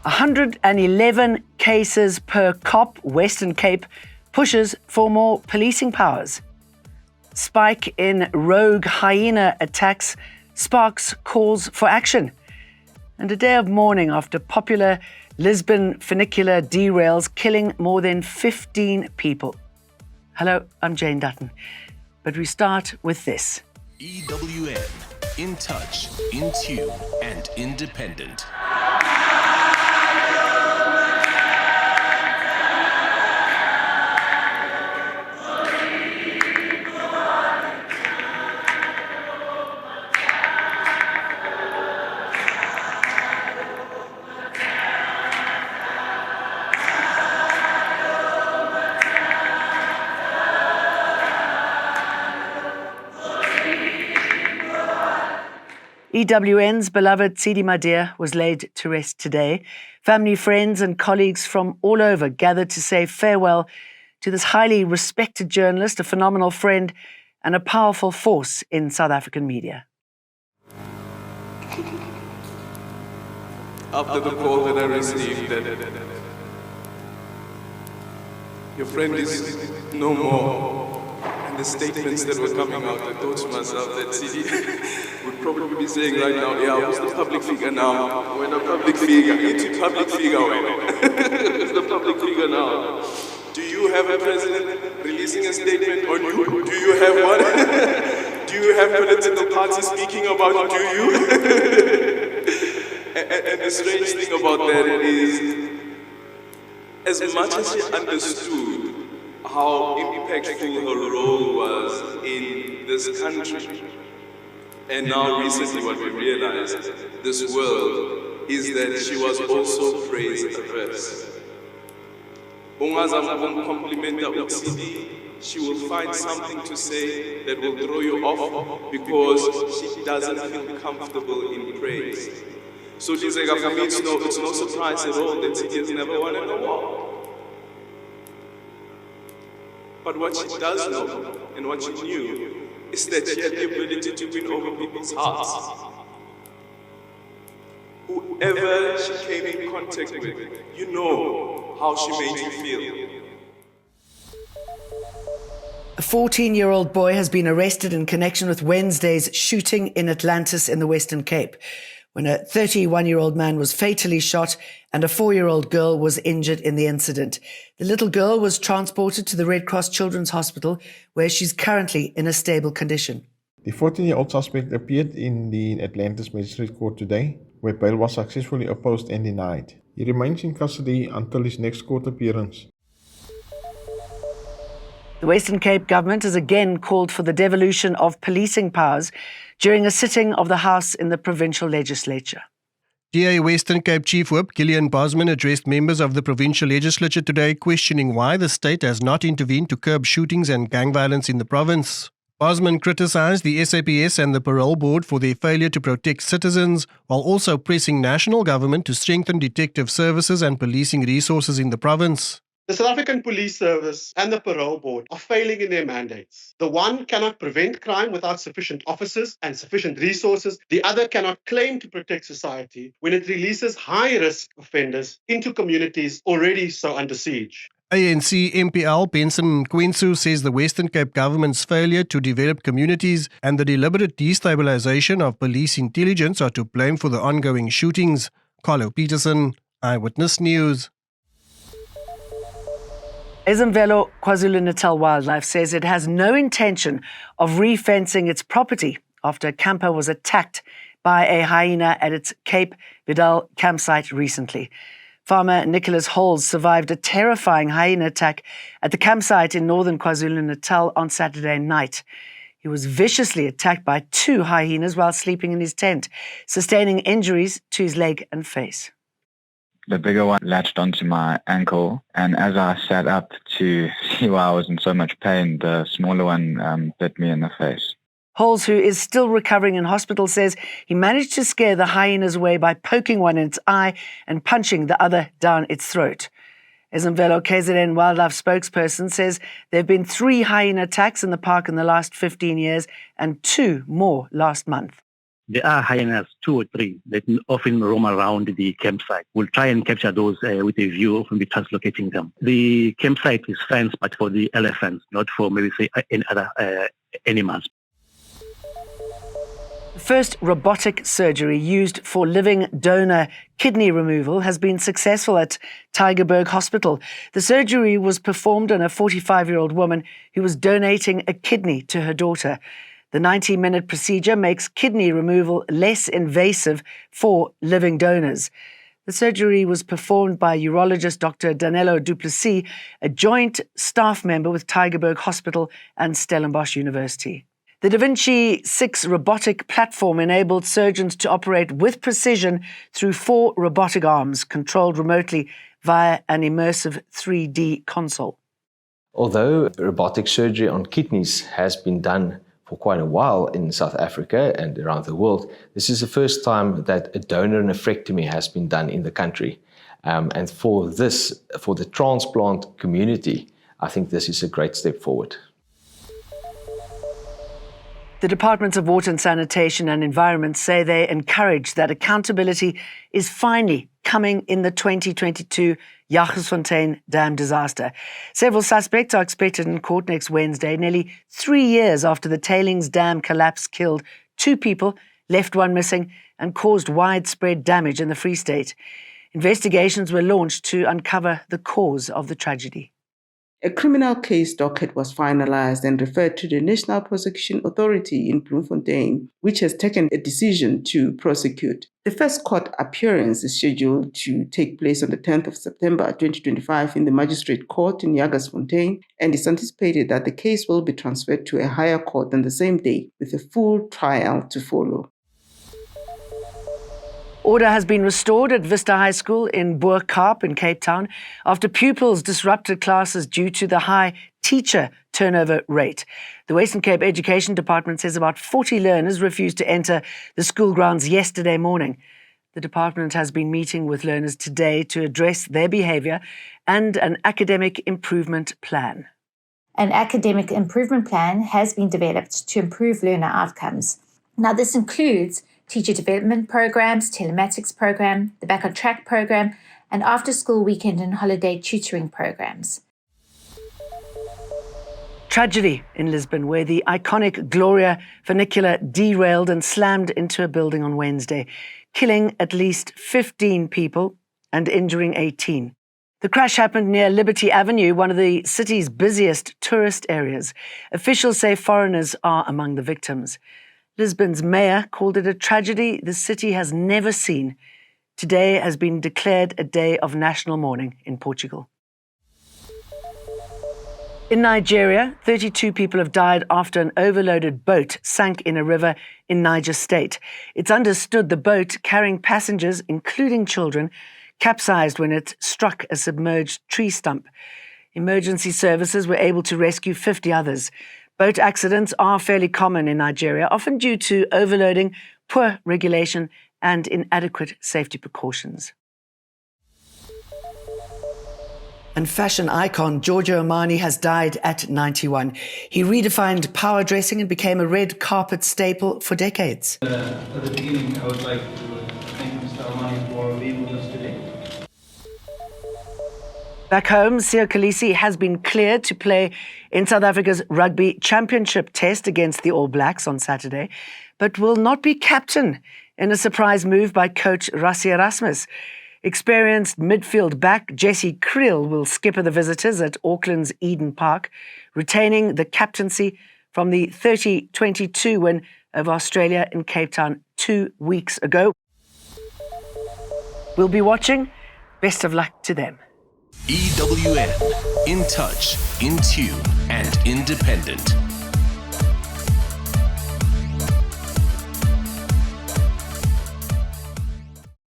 111 cases per cop. Western Cape pushes for more policing powers. Spike in rogue hyena attacks sparks calls for action. And a day of mourning after popular Lisbon funicular derails, killing more than 15 people. Hello, I'm Jane Dutton. But we start with this. EWN, in touch, in tune, and independent. EWN's beloved Tshidi Madia was laid to rest today. Family, friends and colleagues from all over gathered to say farewell to this highly respected journalist, a phenomenal friend and a powerful force in South African media. After the call that I received that your friend is no more, and the statements that were coming out, I thought to myself that Tshidi would probably be saying right now, yeah, who's the public figure now? When a public figure, it's a public figure. Who's the public figure now? Do you have a president releasing a statement on you? Do you have one? Do you have political parties speaking about it? Do you? And the strange thing about that is, as much as she understood how impactful her role was in this country, and now recently what we realized, this world, is that she was also praise averse. She will find something to say that will throw you off because she doesn't feel comfortable in praise. So for me, it's no surprise at all that Tshidi has never won an award. But what she does know, and what she knew, is that she had the ability to win over people's hearts. Whoever she came in contact with, you know how she made you feel. A 14-year-old boy has been arrested in connection with Wednesday's shooting in Atlantis in the Western Cape, when a 31-year-old man was fatally shot and a 4-year-old girl was injured in the incident. The little girl was transported to the Red Cross Children's Hospital, where she's currently in a stable condition. The 14-year-old suspect appeared in the Atlantis Magistrate Court today, where bail was successfully opposed and denied. He remains in custody until his next court appearance. The Western Cape government has again called for the devolution of policing powers during a sitting of the House in the provincial legislature. DA Western Cape Chief Whip Gillian Bosman addressed members of the provincial legislature today, questioning why the state has not intervened to curb shootings and gang violence in the province. Bosman criticised the SAPS and the Parole Board for their failure to protect citizens, while also pressing national government to strengthen detective services and policing resources in the province. The South African Police Service and the Parole Board are failing in their mandates. The one cannot prevent crime without sufficient officers and sufficient resources. The other cannot claim to protect society when it releases high-risk offenders into communities already so under siege. ANC MPL Benson Nkwensu says the Western Cape government's failure to develop communities and the deliberate destabilization of police intelligence are to blame for the ongoing shootings. Carlo Peterson, Eyewitness News. Ezemvelo KwaZulu-Natal Wildlife says it has no intention of re-fencing its property after a camper was attacked by a hyena at its Cape Vidal campsite recently. Farmer Nicholas Holes survived a terrifying hyena attack at the campsite in northern KwaZulu-Natal on Saturday night. He was viciously attacked by 2 hyenas while sleeping in his tent, sustaining injuries to his leg and face. The bigger one latched onto my ankle, and as I sat up to see why I was in so much pain, the smaller one bit me in the face. Holes, who is still recovering in hospital, says he managed to scare the hyenas away by poking one in its eye and punching the other down its throat. Ezemvelo KZN wildlife spokesperson says there have been 3 hyena attacks in the park in the last 15 years and 2 more last month. There are hyenas, 2 or 3, that often roam around the campsite. We'll try and capture those with a view of maybe translocating them. The campsite is fenced, but for the elephants, not for maybe say any other animals. The first robotic surgery used for living donor kidney removal has been successful at Tygerberg Hospital. The surgery was performed on a 45-year-old woman who was donating a kidney to her daughter. The 90-minute procedure makes kidney removal less invasive for living donors. The surgery was performed by urologist Dr. Danilo Duplessis, a joint staff member with Tygerberg Hospital and Stellenbosch University. The Da Vinci 6 robotic platform enabled surgeons to operate with precision through 4 robotic arms controlled remotely via an immersive 3D console. Although robotic surgery on kidneys has been done for quite a while in South Africa and around the world, this is the first time that a donor nephrectomy has been done in the country. And for the transplant community, I think this is a great step forward. The Departments of Water and Sanitation and Environment say they encourage that accountability is finally coming in the 2022 Jagersfontein Dam disaster. Several suspects are expected in court next Wednesday, nearly 3 years after the tailings dam collapse killed 2 people, left 1 missing, and caused widespread damage in the Free State. Investigations were launched to uncover the cause of the tragedy. A criminal case docket was finalized and referred to the National Prosecution Authority in Bloemfontein, which has taken a decision to prosecute. The first court appearance is scheduled to take place on the 10th of September 2025 in the Magistrate Court in Jagersfontein, and it's anticipated that the case will be transferred to a higher court on the same day, with a full trial to follow. Order has been restored at Vista High School in Bo-Kaap in Cape Town after pupils disrupted classes due to the high teacher turnover rate. The Western Cape Education Department says about 40 learners refused to enter the school grounds yesterday morning. The department has been meeting with learners today to address their behaviour and an academic improvement plan. An academic improvement plan has been developed to improve learner outcomes. Now, this includes teacher development programs, telematics program, the Back on Track program, and after-school weekend and holiday tutoring programs. Tragedy in Lisbon, where the iconic Gloria funicular derailed and slammed into a building on Wednesday, killing at least 15 people and injuring 18. The crash happened near Liberty Avenue, one of the city's busiest tourist areas. Officials say foreigners are among the victims. Lisbon's mayor called it a tragedy the city has never seen. Today has been declared a day of national mourning in Portugal. In Nigeria, 32 people have died after an overloaded boat sank in a river in Niger State. It's understood the boat carrying passengers, including children, capsized when it struck a submerged tree stump. Emergency services were able to rescue 50 others. Boat accidents are fairly common in Nigeria, often due to overloading, poor regulation, and inadequate safety precautions. And fashion icon Giorgio Armani has died at 91. He redefined power dressing and became a red carpet staple for decades. At the beginning, I would like to thank Mr. Armani for being with us today. Back home, Siya Kolisi has been cleared to play in South Africa's Rugby Championship test against the All Blacks on Saturday, but will not be captain in a surprise move by coach Rassie Erasmus. Experienced midfield back Jesse Kriel will skipper the visitors at Auckland's Eden Park, retaining the captaincy from the 30-22 win over Australia in Cape Town 2 weeks ago. We'll be watching. Best of luck to them. EWN, in touch, in tune, and independent.